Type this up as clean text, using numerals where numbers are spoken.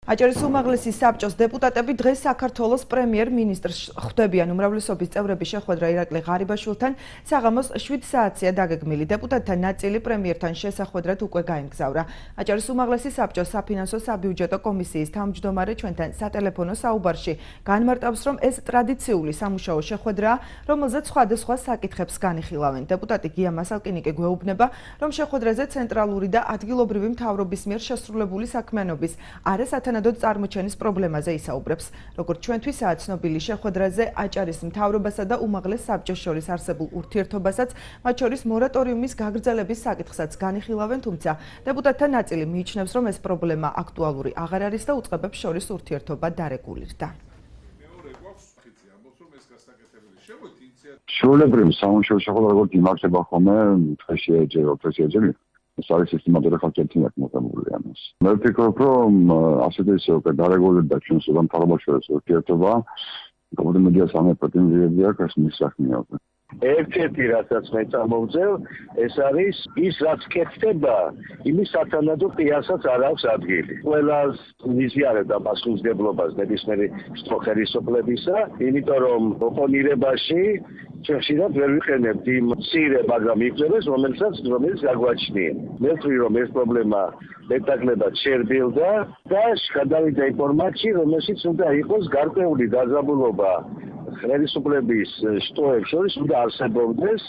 აჭარის უმაღლესი საბჭოს დეპუტატები დღეს საქართველოს პრემიერ-მინისტრს ხვდებიან. უმრავლესობის წევრების შეხვედრა ირაკლი ღარიბაშვილთან საღამოს 7 საათზეა დაგეგმილი. დეპუტატთა ნაწილი პრემიერთან შესახვედრად უკვე გაემგზავრა. აჭარის უმაღლესი საბჭოს საფინანსო საბიუჯეტო კომისიის თავმჯდომარე ჩვენთან სატელეფონო საუბარში განმარტავს, რომ ეს ტრადიციული სამუშაო შეხვედრაა, რომელზეც სხვადასხვა საკითხებს განიხილავენ. დეპუტატი გია მასალკინიკი გვეუბნება, რომ შეხვედრაზე ცენტრალური და ადგილობრივი მთავრობის მიერ შესრულებული საქმიანობის არასათანადოდ წარმოჩენის პრობლემაზე ისაუბრებს. როგორც ჩვენთვისაა ცნობილი, შეხვედრაზე აჭარის მთავრობასა და უმაღლეს საბჭოს შორის არსებულ ურთიერთობასაც, მათ შორის მორატორიუმის გაგრძელების საკითხსაც განიხილავენ, თუმცა დეპუტატთა ნაწილი მიიჩნევს, რომ ეს პრობლემა აქტუალური აღარ არის და უწყებებს შორის ურთიერთობა დარეგულირდა. ჩვეულებრივ სამუშაო შეხვედრა როგორც იმართება ხოლმე დღეში ეჯერ ეს არის სისტემატური ხალხი მოწამული ამას. მე ვფიქრობ, რომ ასეთი ისე დარეგულირდა ჩვენს მთავრობას შორის ურთიერთობა, კომუნიკაცია სამე პრეტენზიები აქვს მის საქმეებზე. ერთ-ერთი რასაც მე წამოვძევ, ეს არის ის რაც კეთდება, იმის სათანადო ყიასაც არ აქვს ადგილი. ყველას მიზიარებდა პასუხისმგებლობას ნებისმიერი ხელისუფლებისა, იმიტომ რომ ოპონირებაში ხშირად ვერ ვიყენებთ იმ მცირე, მაგრამ იგრძნობას, რომელიც გაგვაჩნია. მე ვთვლი, რომ ეს პრობლემა მეტაკლებად შერბილდა და გადავიდა ინფორმაცია, რომელშიც უნდა იყოს გარკვეული დაძაბულობა ხელისუფლების შტოებს შორის უნდა არსებობდეს